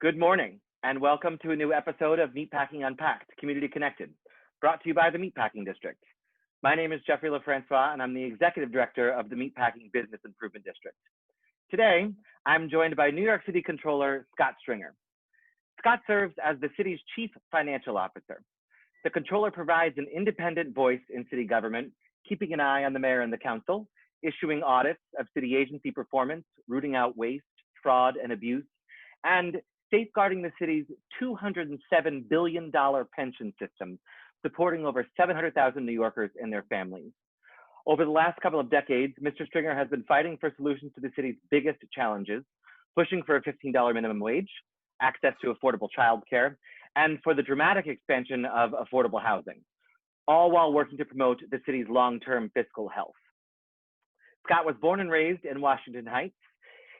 Good morning, and welcome to a new episode of Meatpacking Unpacked, Community Connected, brought to you by the Meatpacking District. My name is Jeffrey LaFrancois, and I'm the Executive Director of the Meatpacking Business Improvement District. Today, I'm joined by New York City Controller Scott Stringer. Scott serves as the city's Chief Financial Officer. The Controller provides an independent voice in city government, keeping an eye on the mayor and the council, issuing audits of city agency performance, rooting out waste, fraud, and abuse, and safeguarding the city's $207 billion pension system, supporting over 700,000 New Yorkers and their families. Over the last couple of decades, Mr. Stringer has been fighting for solutions to the city's biggest challenges, pushing for a $15 minimum wage, access to affordable childcare, and for the dramatic expansion of affordable housing, all while working to promote the city's long-term fiscal health. Scott was born and raised in Washington Heights.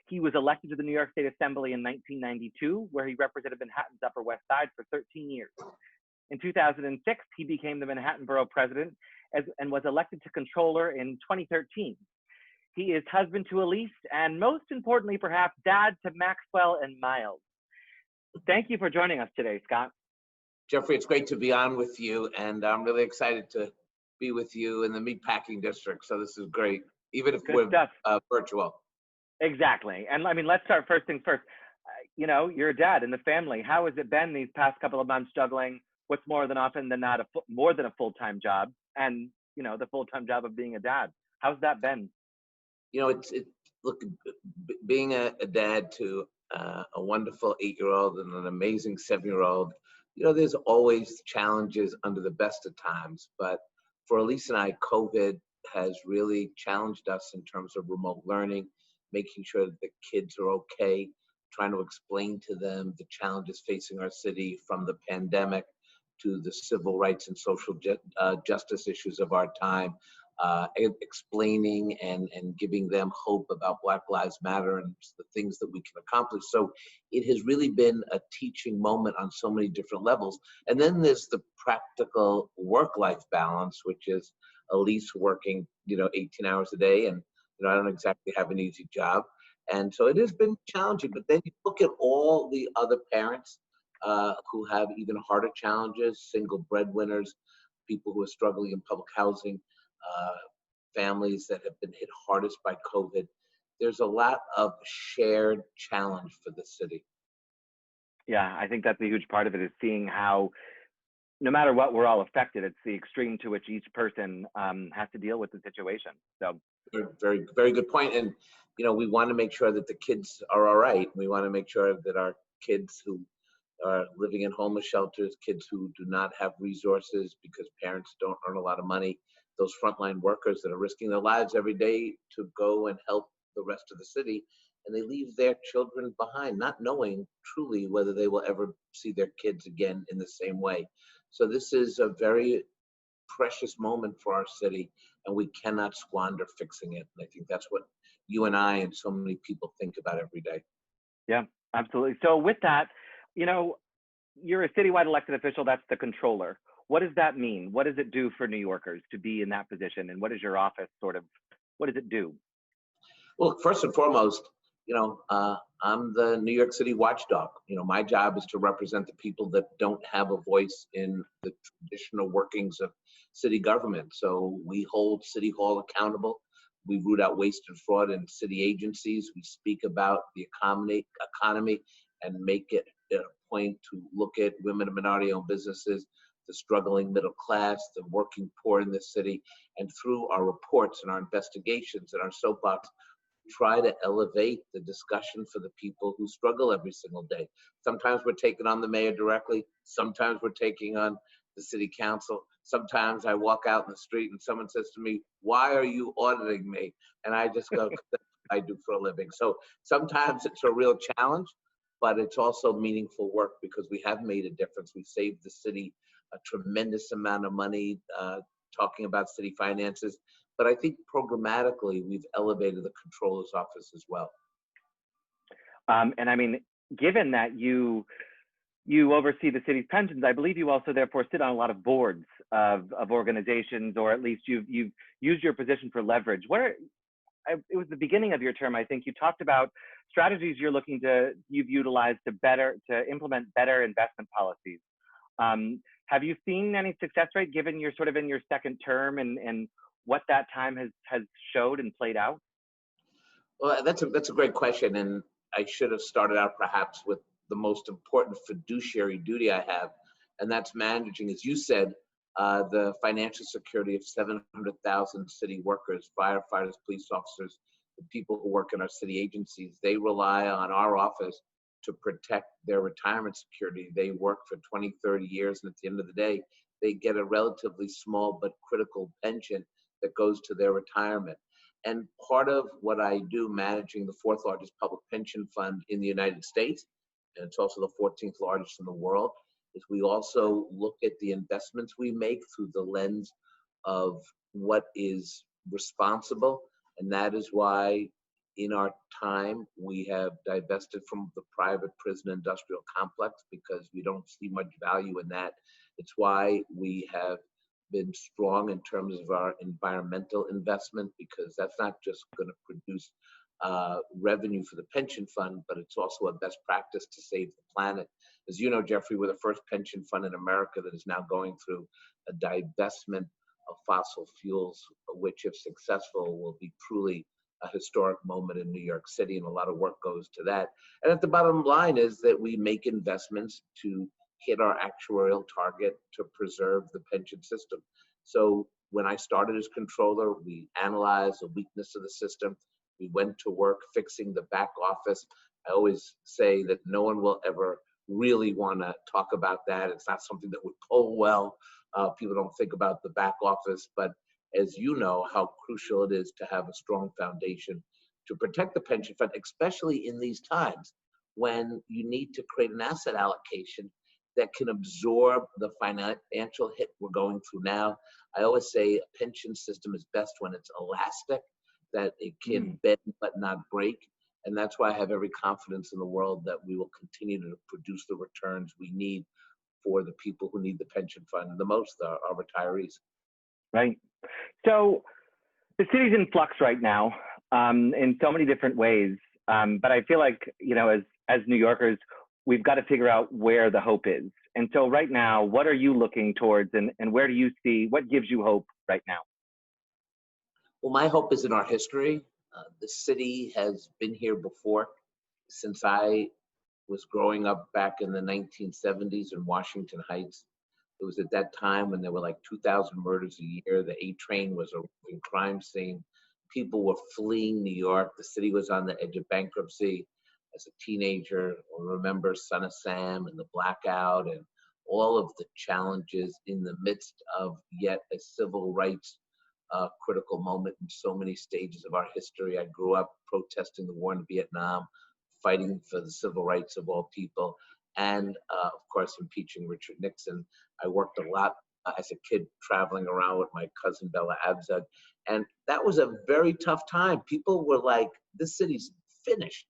He was elected to the New York State Assembly in 1992, where he represented Manhattan's Upper West Side for 13 years. In 2006, he became the Manhattan Borough President and was elected to Controller in 2013. He is husband to Elise, and most importantly, perhaps, dad to Maxwell and Miles. Thank you for joining us today, Scott. Jeffrey, it's great to be on with you, and I'm really excited to be with you in the Meatpacking District, so this is great, even if we're virtual. Exactly. And I mean, let's start first things first. You know, you're a dad in the family. How has it been these past couple of months juggling what's more than often than not more than a full-time job and, you know, the full-time job of being a dad? How's that been? You know, look, being a dad to a wonderful 8-year-old and an amazing 7-year-old, you know, there's always challenges under the best of times. But for Elise and I, COVID has really challenged us in terms of remote learning, making sure that the kids are okay, trying to explain to them the challenges facing our city from the pandemic to the civil rights and social justice issues of our time, explaining and giving them hope about Black Lives Matter and the things that we can accomplish. So it has really been a teaching moment on so many different levels. And then there's the practical work-life balance, which is Elise working, 18 hours a day, and I don't exactly have an easy job. And so it has been challenging, but then you look at all the other parents who have even harder challenges, single breadwinners, people who are struggling in public housing, families that have been hit hardest by COVID. There's a lot of shared challenge for the city. Yeah, I think that's a huge part of it, is seeing how no matter what, we're all affected. It's the extreme to which each person has to deal with the situation. So very, very good point. And, we want to make sure that the kids are all right. We want to make sure that our kids who are living in homeless shelters, kids who do not have resources because parents don't earn a lot of money, those frontline workers that are risking their lives every day to go and help the rest of the city, and they leave their children behind, not knowing truly whether they will ever see their kids again in the same way. So this is a very precious moment for our city, and we cannot squander fixing it. And I think that's what you and I and so many people think about every day. Yeah, absolutely. So with that, you're a citywide elected official, that's the controller. What does that mean? What does it do for New Yorkers to be in that position? And what is your office what does it do? Well, first and foremost, I'm the New York City watchdog. My job is to represent the people that don't have a voice in the traditional workings of city government. So we hold City Hall accountable. We root out waste and fraud in city agencies. We speak about the economy and make it a point to look at women and minority-owned businesses, the struggling middle class, the working poor in this city. And through our reports and our investigations and our soapbox, try to elevate the discussion for the people who struggle every single day. Sometimes we're taking on the mayor directly. Sometimes we're taking on the city council. Sometimes I walk out in the street and someone says to me, "Why are you auditing me?" And I just go, "That's what I do for a living." So sometimes it's a real challenge, but it's also meaningful work because we have made a difference. We've saved the city a tremendous amount of money talking about city finances. But I think programmatically, we've elevated the controller's office as well. And I mean, given that you oversee the city's pensions, I believe you also therefore sit on a lot of boards of organizations, or at least you've used your position for leverage. it was the beginning of your term, I think you talked about strategies you've utilized to implement better investment policies. Have you seen any success rate given you're sort of in your second term and what that time has showed and played out? Well, that's a great question, and I should have started out perhaps with the most important fiduciary duty I have, and that's managing, as you said, the financial security of 700,000 city workers, firefighters, police officers, the people who work in our city agencies. They rely on our office to protect their retirement security. They work for 20, 30 years, and at the end of the day, they get a relatively small but critical pension that goes to their retirement. And part of what I do managing the fourth largest public pension fund in the United States, and it's also the 14th largest in the world, is we also look at the investments we make through the lens of what is responsible. And that is why in our time, we have divested from the private prison industrial complex because we don't see much value in that. It's why we have been strong in terms of our environmental investment, because that's not just going to produce revenue for the pension fund, but it's also a best practice to save the planet. As you know, Jeffrey, we're the first pension fund in America that is now going through a divestment of fossil fuels, which, if successful, will be truly a historic moment in New York City, and a lot of work goes to that. And at the bottom line is that we make investments to hit our actuarial target to preserve the pension system. So when I started as controller, we analyzed the weakness of the system. We went to work fixing the back office. I always say that no one will ever really want to talk about that. It's not something that would poll well. People don't think about the back office, but as you know, how crucial it is to have a strong foundation to protect the pension fund, especially in these times when you need to create an asset allocation that can absorb the financial hit we're going through now. I always say a pension system is best when it's elastic, that it can bend but not break. And that's why I have every confidence in the world that we will continue to produce the returns we need for the people who need the pension fund the most, our retirees. Right. So the city's in flux right now in so many different ways. But I feel like, as New Yorkers, we've got to figure out where the hope is. And so right now, what are you looking towards and where do you see, what gives you hope right now? Well, my hope is in our history. The city has been here before. Since I was growing up back in the 1970s in Washington Heights, it was at that time when there were like 2,000 murders a year. The A train was a crime scene. People were fleeing New York. The city was on the edge of bankruptcy. As a teenager, I remember Son of Sam and the blackout and all of the challenges in the midst of yet a civil rights critical moment in so many stages of our history. I grew up protesting the war in Vietnam, fighting for the civil rights of all people, and of course, impeaching Richard Nixon. I worked a lot as a kid traveling around with my cousin Bella Abzug, and that was a very tough time. People were like, this city's finished.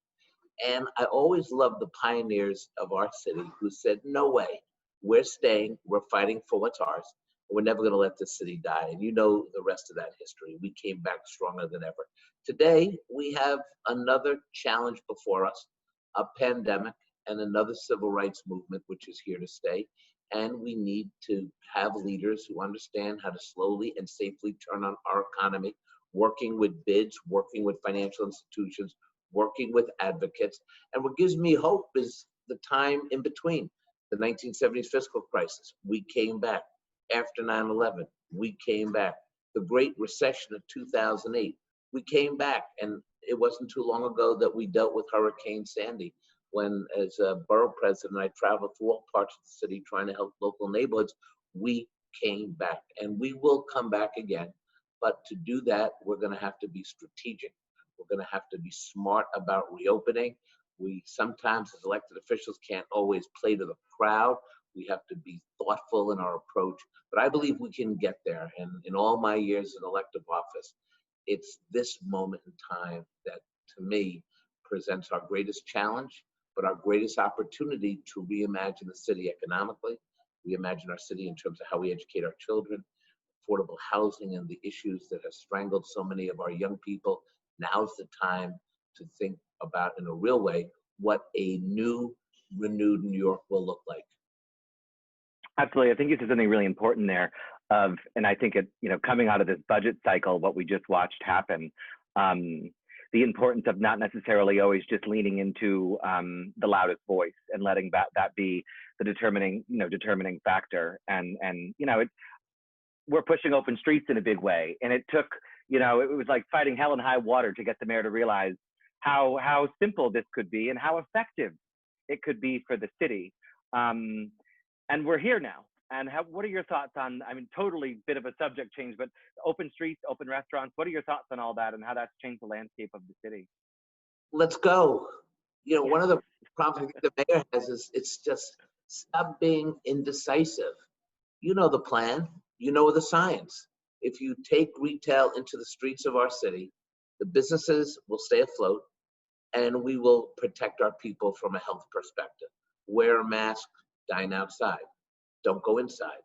And I always loved the pioneers of our city who said, no way, we're staying, we're fighting for what's ours. We're never going to let this city die. And you know the rest of that history. We came back stronger than ever. Today, we have another challenge before us, a pandemic and another civil rights movement, which is here to stay. And we need to have leaders who understand how to slowly and safely turn on our economy, working with bids, working with financial institutions, working with advocates. And what gives me hope is the time in between. The 1970s fiscal crisis, we came back. After 9/11, we came back. The Great Recession of 2008, we came back. And it wasn't too long ago that we dealt with Hurricane Sandy, when as a borough president, I traveled through all parts of the city trying to help local neighborhoods. We came back, and we will come back again. But to do that, we're going to have to be strategic. We're going to have to be smart about reopening. We sometimes, as elected officials, can't always play to the crowd. We have to be thoughtful in our approach. But I believe we can get there. And in all my years in elective office, it's this moment in time that, to me, presents our greatest challenge, but our greatest opportunity to reimagine the city economically, reimagine our city in terms of how we educate our children, affordable housing and the issues that have strangled so many of our young people Now's the time to think about in a real way what a new, renewed New York will look like. Absolutely. I think you said something really important there and I think coming out of this budget cycle, what we just watched happen, the importance of not necessarily always just leaning into the loudest voice and letting that be the determining factor. And we're pushing open streets in a big way. And it took, it was like fighting hell and high water to get the mayor to realize how simple this could be and how effective it could be for the city. And we're here now. And what are your thoughts on, totally bit of a subject change, but open streets, open restaurants, what are your thoughts on all that and how that's changed the landscape of the city? Let's go. One of the problems the mayor has is it's just stop being indecisive. You know the plan, you know the science. If you take retail into the streets of our city, the businesses will stay afloat and we will protect our people from a health perspective. Wear a mask, dine outside. Don't go inside.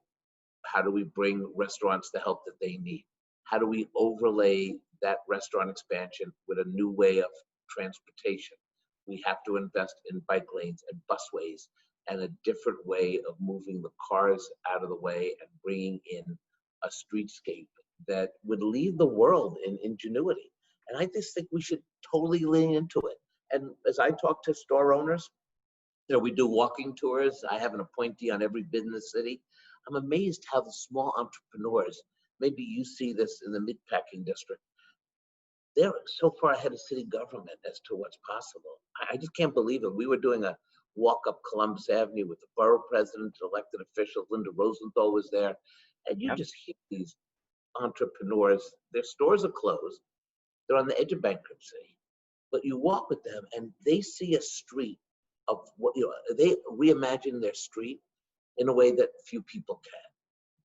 How do we bring restaurants the help that they need? How do we overlay that restaurant expansion with a new way of transportation? We have to invest in bike lanes and busways and a different way of moving the cars out of the way and bringing in a streetscape that would lead the world in ingenuity. And I just think we should totally lean into it. And as I talk to store owners, we do walking tours. I have an appointee on every business city. I'm amazed how the small entrepreneurs, maybe you see this in the meatpacking district, they're so far ahead of city government as to what's possible. I just can't believe it. We were doing a walk up Columbus Avenue with the borough president, elected officials. Linda Rosenthal was there. And you just hear these entrepreneurs, their stores are closed. They're on the edge of bankruptcy. But you walk with them and they see a street of what, they reimagine their street in a way that few people can.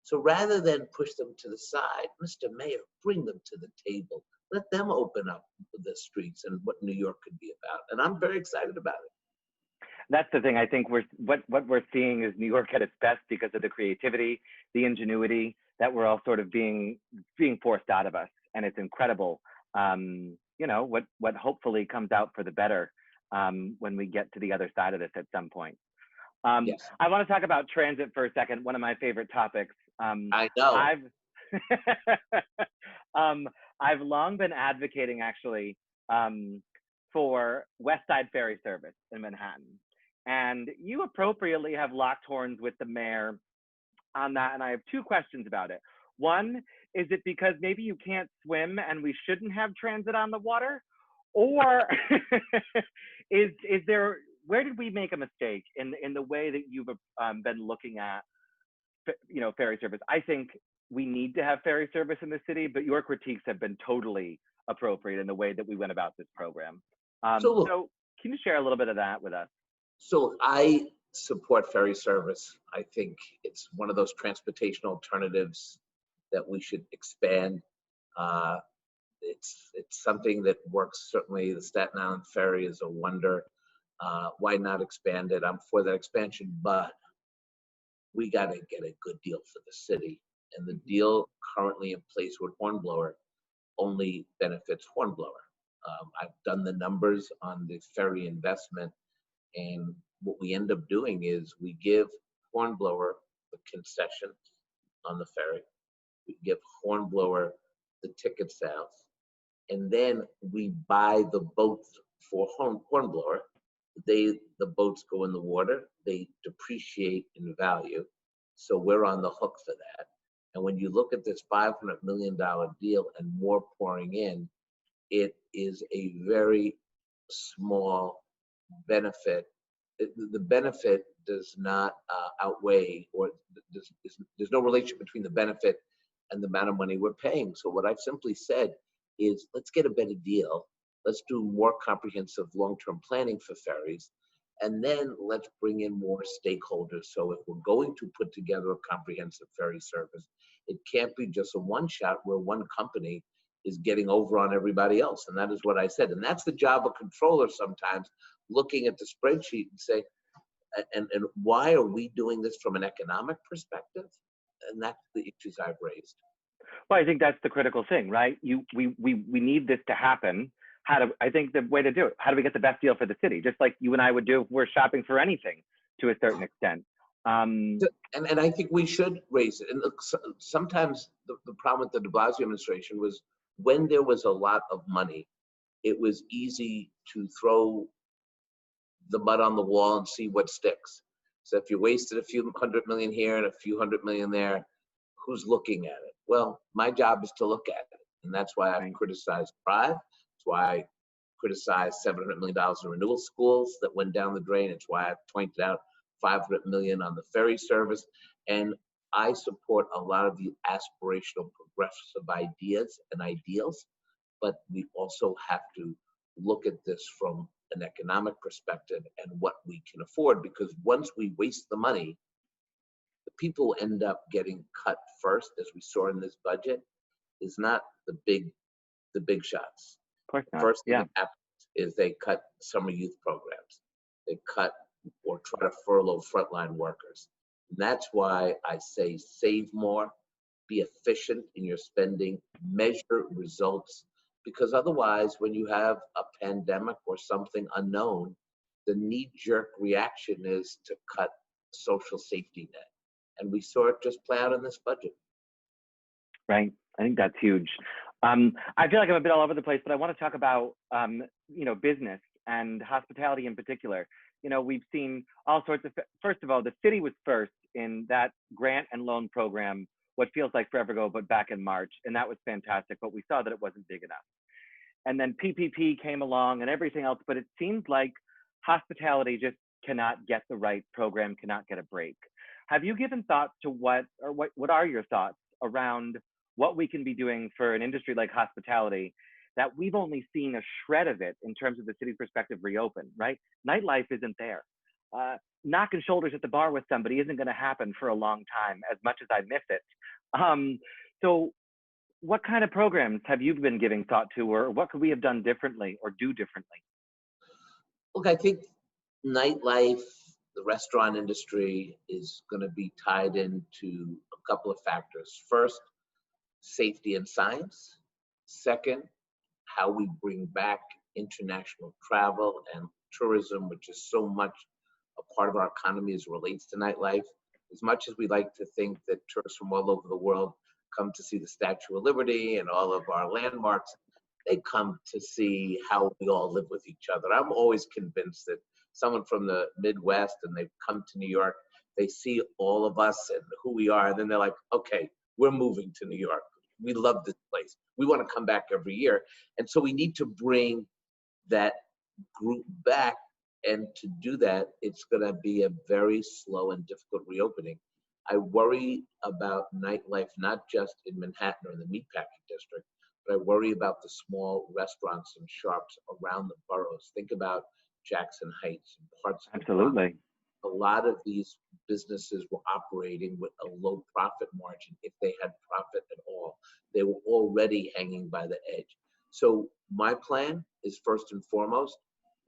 So rather than push them to the side, Mr. Mayor, bring them to the table. Let them open up the streets and what New York could be about. And I'm very excited about it. That's the thing. I think what we're seeing is New York at its best because of the creativity, the ingenuity that we're all sort of being forced out of us. And it's incredible, what hopefully comes out for the better when we get to the other side of this at some point. Yes. I want to talk about transit for a second, one of my favorite topics. I know. I've long been advocating actually for West Side Ferry Service in Manhattan. And you appropriately have locked horns with the mayor on that. And I have two questions about it. One, is it because maybe you can't swim and we shouldn't have transit on the water? Or is there, where did we make a mistake in the way that you've been looking at, ferry service? I think we need to have ferry service in the city, but your critiques have been totally appropriate in the way that we went about this program. So can you share a little bit of that with us? So I support ferry service. I think it's one of those transportation alternatives that we should expand. It's something that works. Certainly the Staten Island ferry is a wonder. Why not expand it? I'm for that expansion, but we got to get a good deal for the city. And the deal currently in place with Hornblower only benefits Hornblower. I've done the numbers on the ferry investment, and what we end up doing is we give Hornblower the concession on the ferry. We give Hornblower the ticket sales, and then we buy the boats for Hornblower. The boats go in the water, they depreciate in value, so we're on the hook for that. And when you look at this $500 million deal and more pouring in, it is a very small benefit. The benefit does not outweigh, or there's no relation between the benefit and the amount of money we're paying. So what I've simply said is, let's get a better deal. Let's do more comprehensive long-term planning for ferries. And then let's bring in more stakeholders. So if we're going to put together a comprehensive ferry service, it can't be just a one-shot where one company is getting over on everybody else. And that is what I said. And that's the job of controllers sometimes, looking at the spreadsheet and say, and why are we doing this from an economic perspective? And that's the issues I've raised. Well, I think that's the critical thing, right? We need this to happen. I think the way to do it, how do we get the best deal for the city? Just like you and I would do if we're shopping for anything to a certain extent. And I think we should raise it. And look, sometimes the problem with the de Blasio administration was when there was a lot of money, it was easy to throw the mud on the wall and see what sticks. So if you wasted a few $100 million here and a few $100 million there, who's looking at it? Well, my job is to look at it. And that's why I've criticized Thrive. That's why I criticized $700 million in renewal schools that went down the drain. It's why I've pointed out $500 million on the ferry service. And I support a lot of the aspirational progressive ideas and ideals, but we also have to look at this from an economic perspective and what we can afford, because once we waste the money, the people who end up getting cut first, as we saw in this budget, is not the big shots. Of course not. First thing that happens is they cut summer youth programs. They cut or try to furlough frontline workers. And that's why I say save more, be efficient in your spending, measure results, because otherwise when you have a pandemic or something unknown, the knee-jerk reaction is to cut social safety net. And we saw it just play out in this budget. Right. I think that's huge. I feel like I'm a bit all over the place, but I want to talk about, business and hospitality in particular. We've seen all sorts of, first of all, the city was first in that grant and loan program, what feels like forever ago, but back in March. And that was fantastic, but we saw that it wasn't big enough. And then PPP came along and everything else, but it seems like hospitality just cannot get the right program, cannot get a break. Have you given thought to what are your thoughts around what we can be doing for an industry like hospitality that we've only seen a shred of it in terms of the city's perspective reopen, right? Nightlife isn't there. Knocking shoulders at the bar with somebody isn't going to happen for a long time, as much as I miss it. So what kind of programs have you been giving thought to, or what could we have done differently or do differently? Look, I think nightlife, the restaurant industry is going to be tied into a couple of factors. First, safety and science. Second, how we bring back international travel and tourism, which is so much a part of our economy as it relates to nightlife. As much as we like to think that tourists from all over the world come to see the Statue of Liberty and all of our landmarks, they come to see how we all live with each other. I'm always convinced that someone from the Midwest and they've come to New York, they see all of us and who we are, and then they're like, okay, we're moving to New York. We love this place. We want to come back every year. And so we need to bring that group back. And to do that, it's going to be a very slow and difficult reopening. I worry about nightlife, not just in Manhattan or the Meatpacking District, but I worry about the small restaurants and shops around the boroughs. Think about Jackson Heights and parts of Absolutely. a lot of these businesses were operating with a low profit margin, if they had profit at all. They were already hanging by the edge. So my plan is, first and foremost,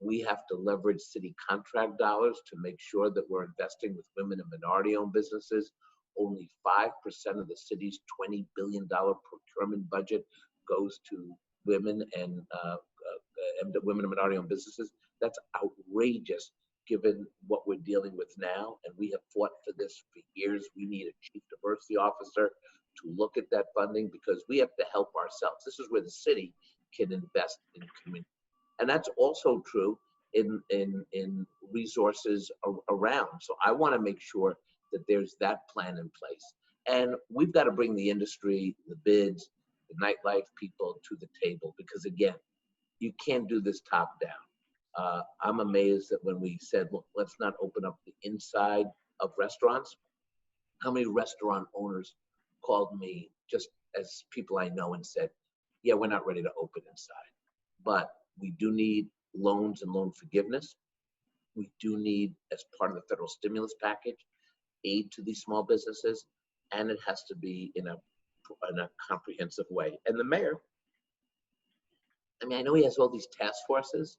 we have to leverage city contract dollars to make sure that we're investing with women and minority-owned businesses. Only 5% of the city's $20 billion procurement budget goes to women and women and minority-owned businesses. That's outrageous, given what we're dealing with now, and we have fought for this for years. We need a chief diversity officer to look at that funding, because we have to help ourselves. This is where the city can invest in community. And that's also true in resources around. So I want to make sure that there's that plan in place. And we've got to bring the industry, the bids, the nightlife people to the table, because again, you can't do this top down. I'm amazed that when we said, look, let's not open up the inside of restaurants, how many restaurant owners called me, just as people I know, and said, yeah, we're not ready to open inside. But we do need loans and loan forgiveness. We do need, as part of the federal stimulus package, aid to these small businesses, and it has to be in a comprehensive way. And the mayor, I mean, I know he has all these task forces.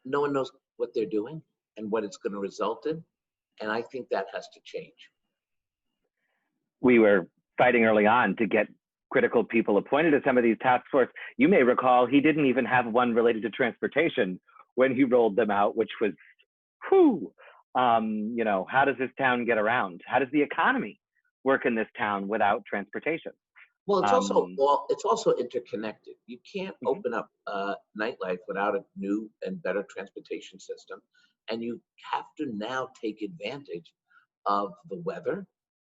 No one knows what they're doing and what it's going to result in. And I think that has to change. We were fighting early on to get critical people appointed to some of these task force. You may recall he didn't even have one related to transportation when he rolled them out, which was, whew, you know, how does this town get around? How does the economy work in this town without transportation? Well, it's also interconnected. You can't open up nightlife without a new and better transportation system, and you have to now take advantage of the weather,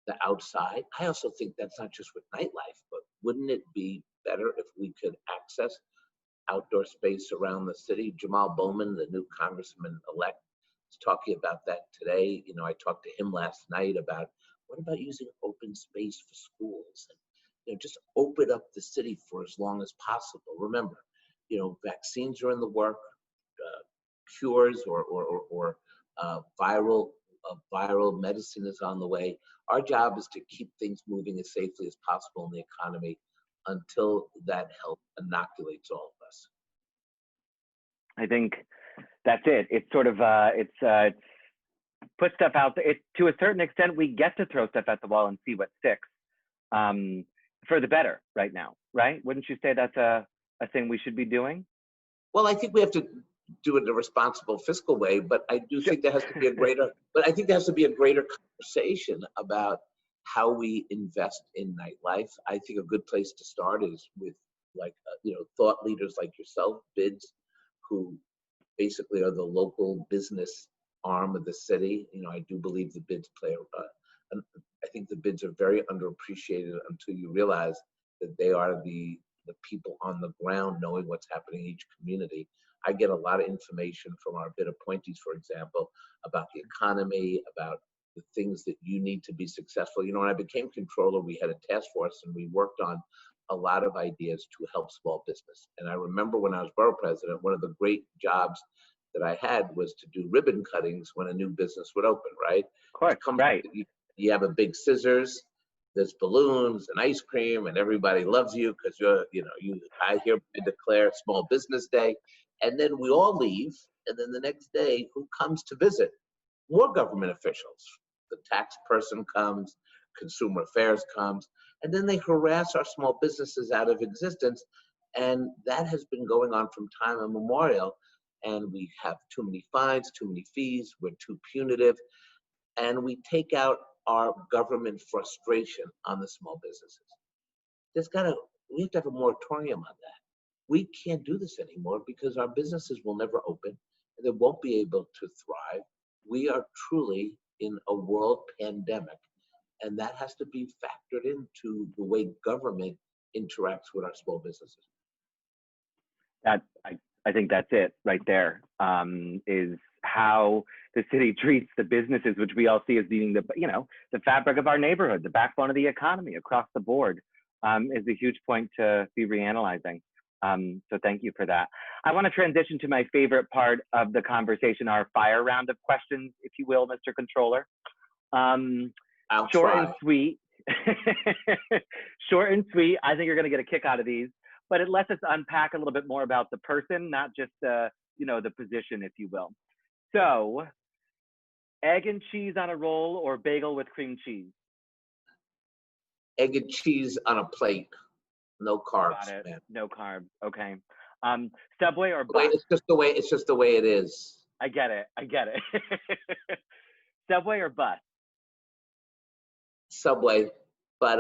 the outside. I also think that's not just with nightlife, but wouldn't it be better if we could access outdoor space around the city? Jamal Bowman, the new congressman-elect, is talking about that today. You know, I talked to him last night about what about using open space for schools? And, you know, just open up the city for as long as possible. Remember, you know, vaccines are in the work, cures or viral medicine is on the way. Our job is to keep things moving as safely as possible in the economy until that health inoculates all of us. I think that's it. It's sort of it's put stuff out there. To a certain extent, we get to throw stuff at the wall and see what sticks. For the better right now, right? Wouldn't you say that's a thing we should be doing? Well, I think we have to do it in a responsible fiscal way, but I do think there has to be a greater, conversation about how we invest in nightlife. I think a good place to start is with thought leaders like yourself, BIDS, who basically are the local business arm of the city. You know, I do believe the BIDS play I think the BIDS are very underappreciated until you realize that they are the people on the ground knowing what's happening in each community. I get a lot of information from our BID appointees, for example, about the economy, about the things that you need to be successful. You know, when I became controller, we had a task force and we worked on a lot of ideas to help small business. And I remember when I was borough president, one of the great jobs that I had was to do ribbon cuttings when a new business would open, right? Of course, right. You have a big scissors, there's balloons and ice cream, and everybody loves you because I hereby declare Small Business Day. And then we all leave, and then the next day, who comes to visit? More government officials. The tax person comes, consumer affairs comes, and then they harass our small businesses out of existence. And that has been going on from time immemorial. And we have too many fines, too many fees, we're too punitive, and we take out our government frustration on the small businesses. We have to have a moratorium on that. We can't do this anymore because our businesses will never open and they won't be able to thrive. We are truly in a world pandemic, and that has to be factored into the way government interacts with our small businesses. I think that's it right there, is how the city treats the businesses, which we all see as being the fabric of our neighborhood, the backbone of the economy across the board, is a huge point to be reanalyzing. So thank you for that. I want to transition to my favorite part of the conversation, our fire round of questions, if you will, Mr. Controller. Short and sweet. Short and sweet. I think you're going to get a kick out of these, but it lets us unpack a little bit more about the person, not just the position, if you will. So, egg and cheese on a roll or bagel with cream cheese? Egg and cheese on a plate. No carbs. Got it. Man. No carbs. Okay. Subway or bus? It's just the way it is. I get it. Subway or bus? Subway. But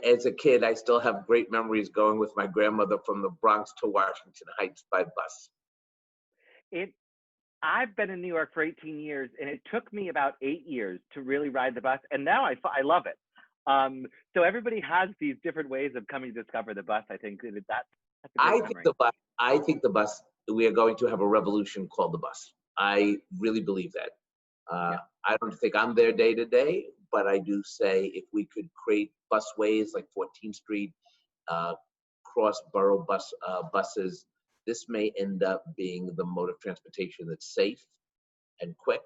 as a kid, I still have great memories going with my grandmother from the Bronx to Washington Heights by bus. I've been in New York for 18 years, and it took me about 8 years to really ride the bus, and now I love it. So everybody has these different ways of coming to discover the bus. I think that's I think the bus. We are going to have a revolution called the bus. I really believe that. I don't think I'm there day to day, but I do say if we could create busways like 14th Street, cross borough buses, this may end up being the mode of transportation that's safe and quick.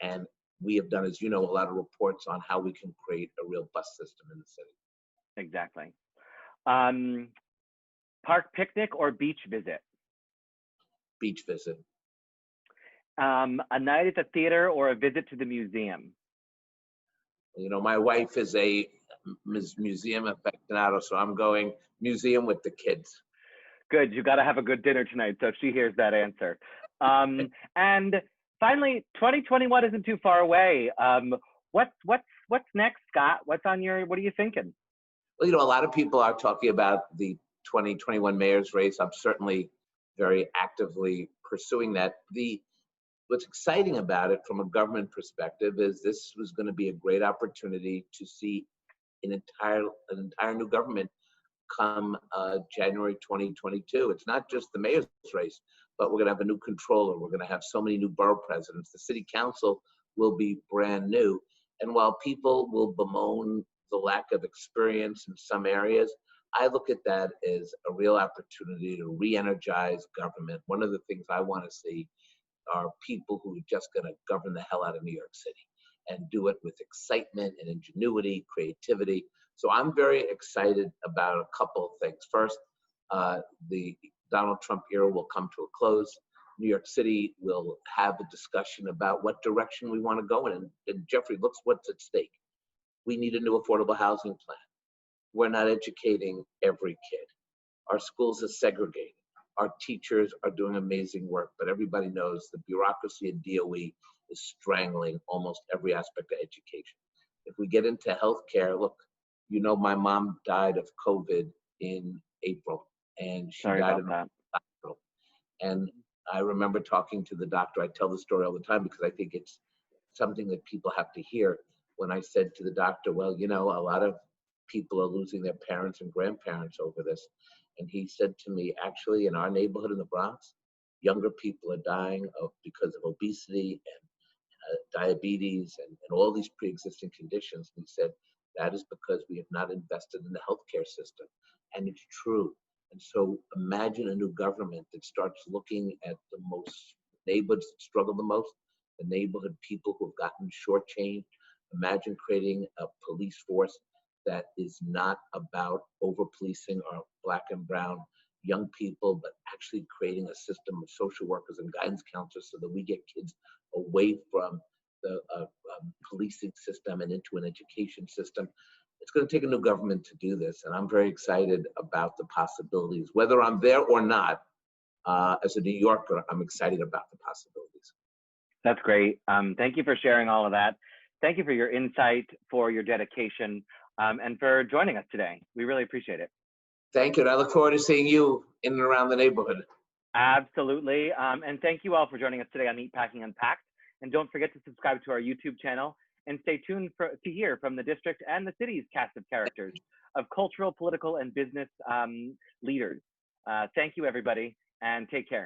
And we have done, as you know, a lot of reports on how we can create a real bus system in the city. Exactly. Park picnic or beach visit? Beach visit. A night at the theater or a visit to the museum? You know, my wife is a Museum Aficionado, so I'm going museum with the kids. Good. You got to have a good dinner tonight. So she hears that answer. And finally, 2021 isn't too far away. What's next, Scott? What are you thinking? Well, a lot of people are talking about the 2021 mayor's race. I'm certainly very actively pursuing that. What's exciting about it from a government perspective is this was going to be a great opportunity to see an entire new government come January 2022. It's not just the mayor's race, but we're going to have a new controller. We're going to have so many new borough presidents. The city council will be brand new. And while people will bemoan the lack of experience in some areas, I look at that as a real opportunity to re-energize government. One of the things I want to see are people who are just going to govern the hell out of New York City and do it with excitement and ingenuity, creativity. So I'm very excited about a couple of things. First, the Donald Trump era will come to a close. New York City will have a discussion about what direction we want to go in. And Jeffrey, look what's at stake. We need a new affordable housing plan. We're not educating every kid. Our schools are segregated. Our teachers are doing amazing work, but everybody knows the bureaucracy at DOE is strangling almost every aspect of education. If we get into healthcare, look, my mom died of COVID in April, and she died in the hospital. And I remember talking to the doctor. I tell the story all the time because I think it's something that people have to hear. When I said to the doctor, well, a lot of people are losing their parents and grandparents over this. And he said to me, actually, in our neighborhood in the Bronx, younger people are dying because of obesity and diabetes and all these pre-existing conditions. And he said, that is because we have not invested in the healthcare system. And it's true. And so imagine a new government that starts looking at the neighborhoods that struggle the most, the neighborhood people who have gotten shortchanged. Imagine creating a police force that is not about over-policing our Black and brown young people, but actually creating a system of social workers and guidance counselors so that we get kids away from the policing system and into an education system. It's going to take a new government to do this, and I'm very excited about the possibilities. Whether I'm there or not, as a New Yorker, I'm excited about the possibilities. That's great. Thank you for sharing all of that. Thank you for your insight, for your dedication, and for joining us today. We really appreciate it. Thank you. And I look forward to seeing you in and around the neighborhood. Absolutely. And thank you all for joining us today on Meatpacking Unpacked. And don't forget to subscribe to our YouTube channel and stay tuned to hear from the district and the city's cast of characters of cultural, political, and business leaders. Thank you, everybody, and take care.